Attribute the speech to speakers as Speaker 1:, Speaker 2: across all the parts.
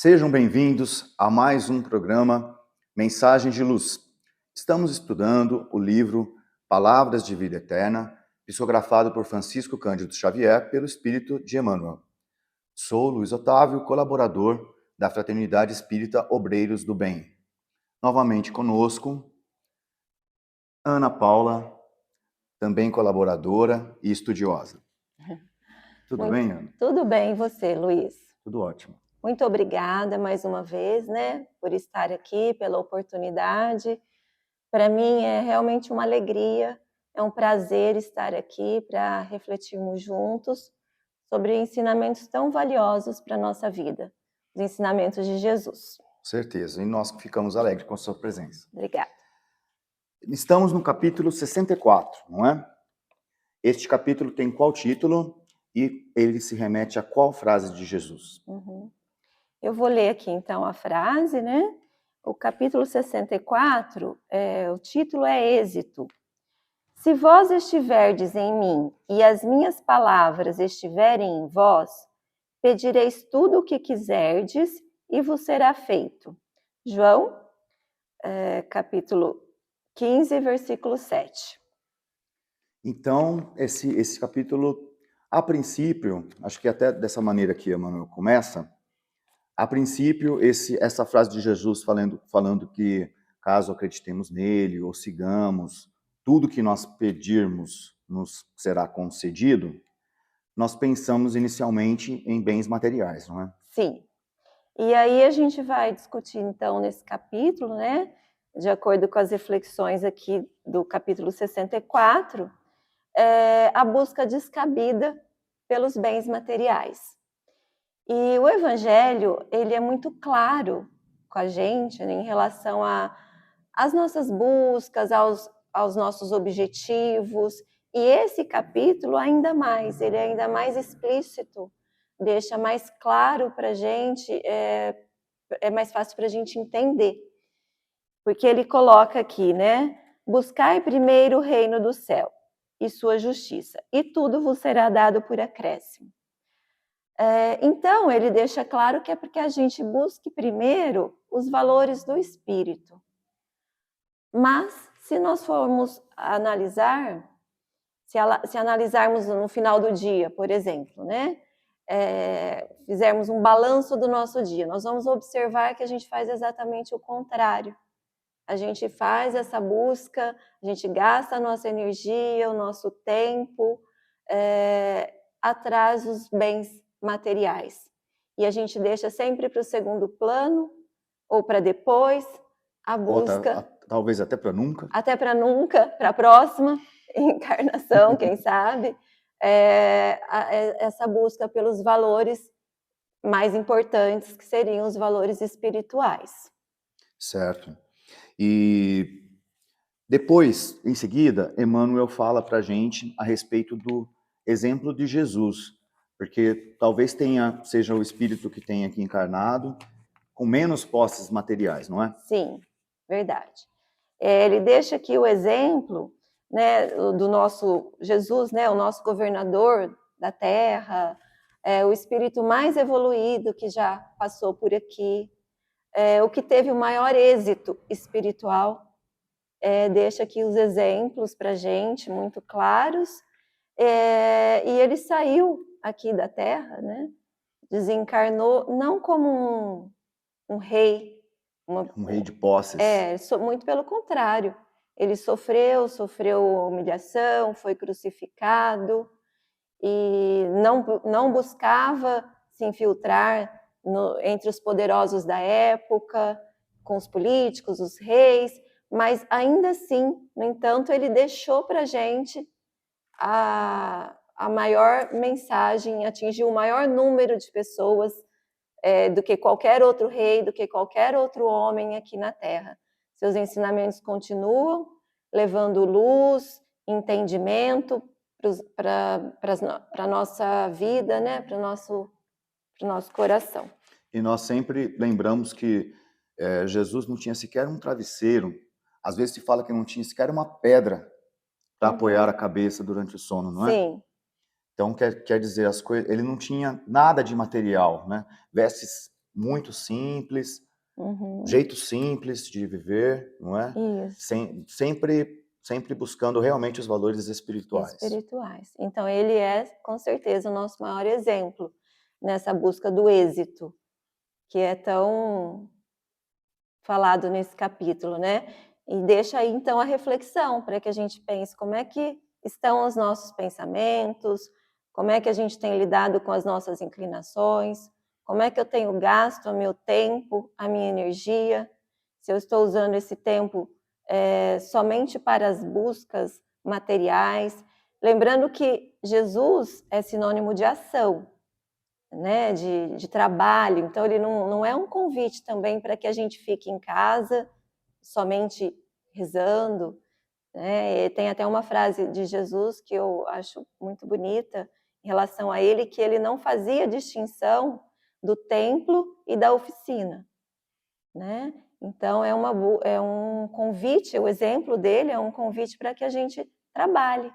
Speaker 1: Sejam bem-vindos a mais um programa Mensagem de Luz. Estamos estudando o livro Palavras de Vida Eterna, psicografado por Francisco Cândido Xavier pelo Espírito de Emmanuel. Sou Luiz Otávio, colaborador da Fraternidade Espírita Obreiros do Bem. Novamente conosco, Ana Paula, também colaboradora e estudiosa. Tudo bem, Ana?
Speaker 2: Tudo bem, e você, Luiz?
Speaker 1: Tudo ótimo.
Speaker 2: Muito obrigada mais uma vez, por estar aqui, pela oportunidade. Para mim é realmente uma alegria, é um prazer estar aqui para refletirmos juntos sobre ensinamentos tão valiosos para a nossa vida, os ensinamentos de Jesus.
Speaker 1: Certeza, e nós ficamos alegres com a sua presença.
Speaker 2: Obrigada.
Speaker 1: Estamos no capítulo 64, não é? Este capítulo tem qual título e ele se remete a qual frase de Jesus?
Speaker 2: Eu vou ler aqui então a frase, O capítulo 64, o título é Êxito. Se vós estiverdes em mim e as minhas palavras estiverem em vós, pedireis tudo o que quiserdes e vos será feito. João, capítulo 15, versículo 7.
Speaker 1: Então, esse capítulo, a princípio, acho que até dessa maneira que Emmanuel começa, a princípio, essa frase de Jesus falando que caso acreditemos nele ou sigamos, tudo que nós pedirmos nos será concedido, nós pensamos inicialmente em bens materiais, não é?
Speaker 2: Sim. E aí a gente vai discutir então nesse capítulo, de acordo com as reflexões aqui do capítulo 64, a busca descabida pelos bens materiais. E o Evangelho, ele é muito claro com a gente, em relação às nossas buscas, aos nossos objetivos. E esse capítulo ainda mais, ele é ainda mais explícito, deixa mais claro para a gente, é mais fácil para a gente entender. Porque ele coloca aqui, buscai primeiro o reino do céu e sua justiça, e tudo vos será dado por acréscimo. Então, ele deixa claro que é porque a gente busque primeiro os valores do espírito. Mas, se nós formos analisar, se analisarmos no final do dia, por exemplo, fizermos um balanço do nosso dia, nós vamos observar que a gente faz exatamente o contrário. A gente faz essa busca, a gente gasta a nossa energia, o nosso tempo, atrás dos bens materiais. E a gente deixa sempre para o segundo plano, ou para depois, a busca.
Speaker 1: Talvez até para nunca.
Speaker 2: Até para nunca, para a próxima encarnação, quem sabe. Essa busca pelos valores mais importantes, que seriam os valores espirituais.
Speaker 1: Certo. E depois, em seguida, Emmanuel fala para a gente a respeito do exemplo de Jesus, porque talvez seja o espírito que tenha aqui encarnado com menos posses materiais, não é?
Speaker 2: Sim, verdade. Ele deixa aqui o exemplo, do nosso Jesus, o nosso governador da Terra, o espírito mais evoluído que já passou por aqui, o que teve o maior êxito espiritual. Deixa aqui os exemplos para a gente, muito claros. E ele saiu aqui da Terra, desencarnou não como um rei,
Speaker 1: um rei de posses.
Speaker 2: Muito pelo contrário. Ele sofreu humilhação, foi crucificado e não buscava se infiltrar entre os poderosos da época, com os políticos, os reis, mas ainda assim, no entanto, ele deixou para a gente a maior mensagem, atingiu o maior número de pessoas do que qualquer outro rei, do que qualquer outro homem aqui na Terra. Seus ensinamentos continuam levando luz, entendimento para a nossa vida, para o nosso coração.
Speaker 1: E nós sempre lembramos que Jesus não tinha sequer um travesseiro. Às vezes se fala que não tinha sequer uma pedra para apoiar a cabeça durante o sono, não é?
Speaker 2: Sim.
Speaker 1: Então, quer dizer, ele não tinha nada de material, né? Vestes muito simples,
Speaker 2: Uhum.
Speaker 1: jeito simples de viver, não é?
Speaker 2: Isso.
Speaker 1: Sempre buscando realmente os valores espirituais.
Speaker 2: Espirituais. Então ele é, com certeza, o nosso maior exemplo nessa busca do êxito, que é tão falado nesse capítulo, né? E deixa aí então a reflexão para que a gente pense como é que estão os nossos pensamentos, como é que a gente tem lidado com as nossas inclinações, como é que eu tenho gasto o meu tempo, a minha energia, se eu estou usando esse tempo somente para as buscas materiais. Lembrando que Jesus é sinônimo de ação, né, de trabalho, então ele não é um convite também para que a gente fique em casa somente rezando, né? E tem até uma frase de Jesus que eu acho muito bonita em relação a ele, que ele não fazia distinção do templo e da oficina, né? Então é um convite, o exemplo dele é um convite para que a gente trabalhe,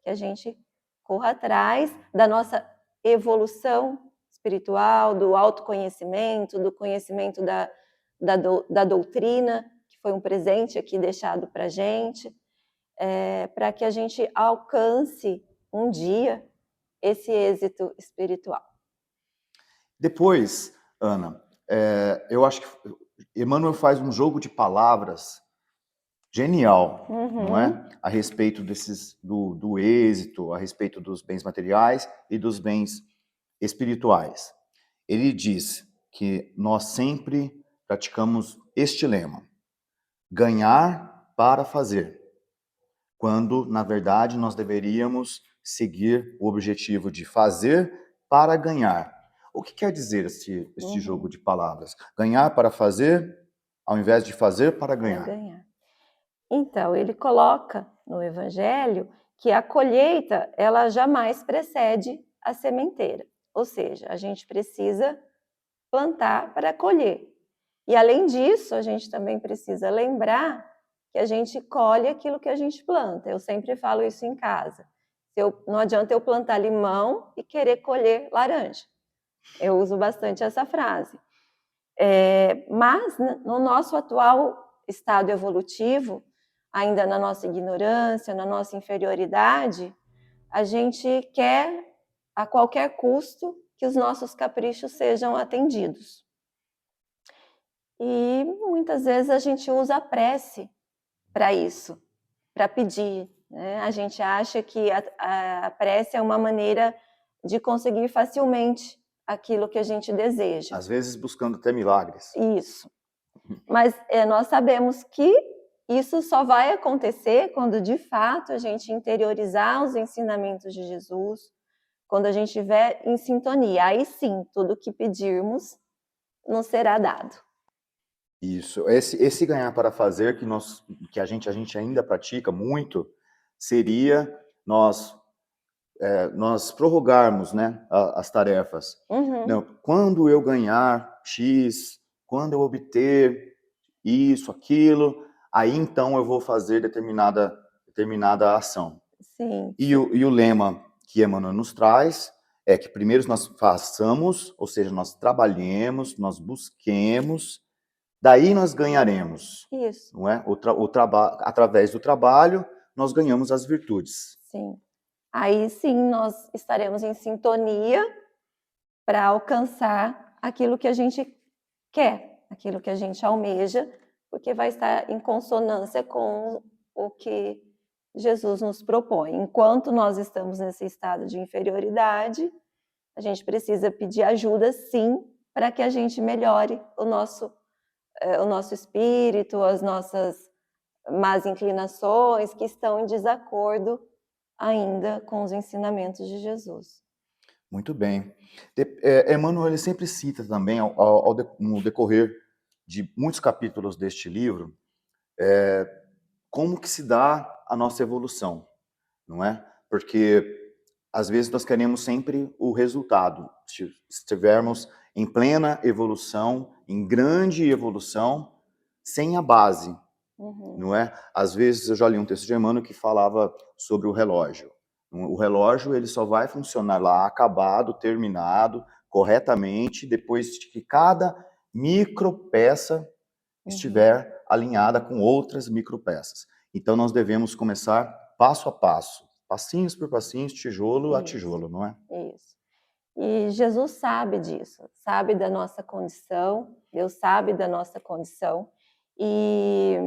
Speaker 2: que a gente corra atrás da nossa evolução espiritual, do autoconhecimento, do conhecimento da doutrina, que foi um presente aqui deixado para a gente, para que a gente alcance um dia esse êxito espiritual.
Speaker 1: Depois, Ana, eu acho que Emmanuel faz um jogo de palavras genial, não é? A respeito do êxito, a respeito dos bens materiais e dos bens espirituais. Ele diz que nós sempre praticamos este lema: ganhar para fazer, quando, na verdade, nós deveríamos seguir o objetivo de fazer para ganhar. O que quer dizer este jogo de palavras? Ganhar para fazer, ao invés de fazer para ganhar.
Speaker 2: Então, ele coloca no Evangelho que a colheita, ela jamais precede a sementeira. Ou seja, a gente precisa plantar para colher. E além disso, a gente também precisa lembrar que a gente colhe aquilo que a gente planta. Eu sempre falo isso em casa. Não adianta eu plantar limão e querer colher laranja. Eu uso bastante essa frase. Mas no nosso atual estado evolutivo, ainda na nossa ignorância, na nossa inferioridade, a gente quer a qualquer custo que os nossos caprichos sejam atendidos. E muitas vezes a gente usa a prece para isso, para pedir, né? A gente acha que a prece é uma maneira de conseguir facilmente aquilo que a gente deseja.
Speaker 1: Às vezes buscando até milagres.
Speaker 2: Isso. Mas nós sabemos que isso só vai acontecer quando de fato a gente interiorizar os ensinamentos de Jesus, quando a gente estiver em sintonia. Aí sim, tudo que pedirmos nos será dado.
Speaker 1: Isso. Esse ganhar para fazer que a gente ainda pratica muito seria nós prorrogarmos, né, as tarefas. Não, quando eu ganhar X, quando eu obter isso, aquilo, aí então eu vou fazer determinada ação.
Speaker 2: Sim.
Speaker 1: E o lema que Emmanuel nos traz é que primeiro nós façamos, ou seja, nós trabalhemos, nós busquemos, daí nós ganharemos.
Speaker 2: Isso.
Speaker 1: Não é? Através do trabalho, nós ganhamos as virtudes.
Speaker 2: Sim. Aí sim nós estaremos em sintonia para alcançar aquilo que a gente quer, aquilo que a gente almeja, porque vai estar em consonância com o que Jesus nos propõe. Enquanto nós estamos nesse estado de inferioridade, a gente precisa pedir ajuda, sim, para que a gente melhore o nosso espírito, as nossas más inclinações que estão em desacordo ainda com os ensinamentos de Jesus.
Speaker 1: Muito bem. Emmanuel ele sempre cita também, no decorrer de muitos capítulos deste livro, como que se dá a nossa evolução, não é? Porque às vezes nós queremos sempre o resultado. Se estivermos em plena evolução, em grande evolução, sem a base, não é? Às vezes eu já li um texto de Emmanuel que falava sobre o relógio. O relógio ele só vai funcionar lá acabado, terminado, corretamente depois de que cada micropeça estiver alinhada com outras micropeças. Então nós devemos começar passo a passo, passinhos por passinhos, tijolo a tijolo, não é?
Speaker 2: Isso. E Jesus sabe disso, sabe da nossa condição, Deus sabe da nossa condição. E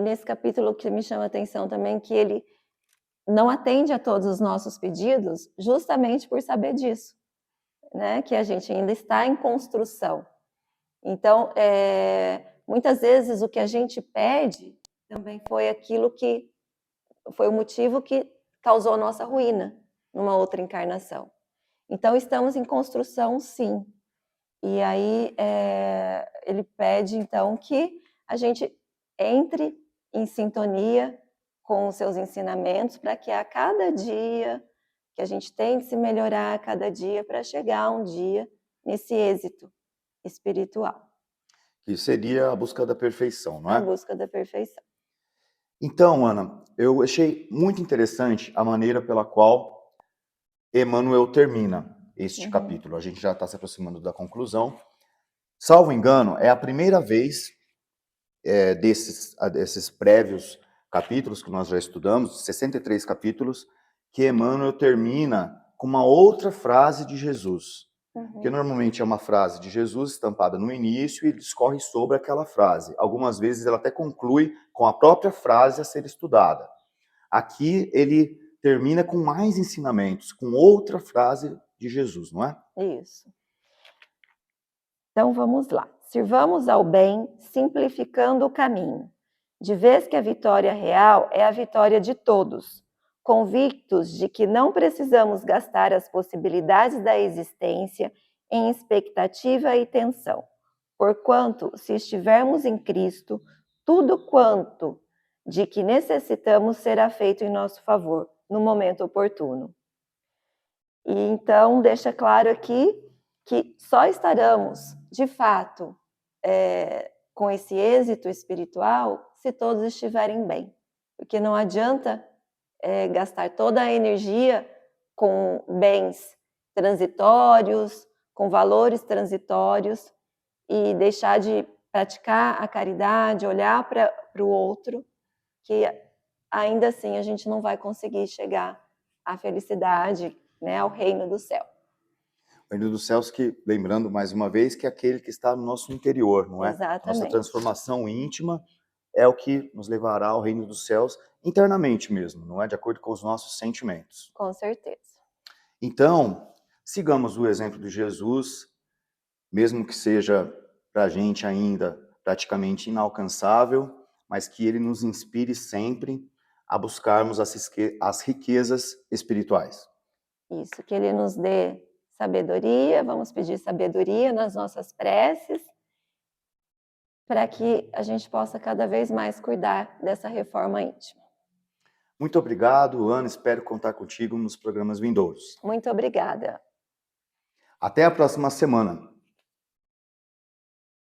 Speaker 2: nesse capítulo que me chama a atenção também, que ele não atende a todos os nossos pedidos, justamente por saber disso, né? Que a gente ainda está em construção. Então, muitas vezes o que a gente pede também foi aquilo que foi o motivo que causou a nossa ruína numa outra encarnação. Então, estamos em construção, sim. E aí, ele pede, então, que a gente entre em sintonia com os seus ensinamentos, para que a cada dia, que a gente tente se melhorar a cada dia, para chegar um dia nesse êxito espiritual.
Speaker 1: Que seria a busca da perfeição, não é?
Speaker 2: A busca da perfeição.
Speaker 1: Então, Ana, eu achei muito interessante a maneira pela qual Emmanuel termina este capítulo. A gente já está se aproximando da conclusão. Salvo engano, é a primeira vez desses prévios capítulos que nós já estudamos, 63 capítulos, que Emmanuel termina com uma outra frase de Jesus. Que normalmente é uma frase de Jesus estampada no início e discorre sobre aquela frase. Algumas vezes ela até conclui com a própria frase a ser estudada. Aqui ele termina com mais ensinamentos, com outra frase de Jesus, não é?
Speaker 2: Isso. Então vamos lá. Sirvamos ao bem, simplificando o caminho, de vez que a vitória real é a vitória de todos, convictos de que não precisamos gastar as possibilidades da existência em expectativa e tensão, porquanto, se estivermos em Cristo, tudo quanto de que necessitamos será feito em nosso favor, no momento oportuno. E então deixa claro aqui que só estaremos, de fato, com esse êxito espiritual se todos estiverem bem. Porque não adianta gastar toda a energia com bens transitórios, com valores transitórios, e deixar de praticar a caridade, olhar para o outro, que ainda assim a gente não vai conseguir chegar à felicidade, né, ao reino do céu.
Speaker 1: O reino dos céus que, lembrando mais uma vez, que é aquele que está no nosso interior, não é?
Speaker 2: Exatamente.
Speaker 1: Nossa transformação íntima é o que nos levará ao reino dos céus internamente mesmo, não é? De acordo com os nossos sentimentos.
Speaker 2: Com certeza.
Speaker 1: Então, sigamos o exemplo de Jesus, mesmo que seja para a gente ainda praticamente inalcançável, mas que ele nos inspire sempre a buscarmos as riquezas espirituais.
Speaker 2: Isso, que ele nos dê sabedoria, vamos pedir sabedoria nas nossas preces, para que a gente possa cada vez mais cuidar dessa reforma íntima.
Speaker 1: Muito obrigado, Ana, espero contar contigo nos programas vindouros.
Speaker 2: Muito obrigada.
Speaker 1: Até a próxima semana.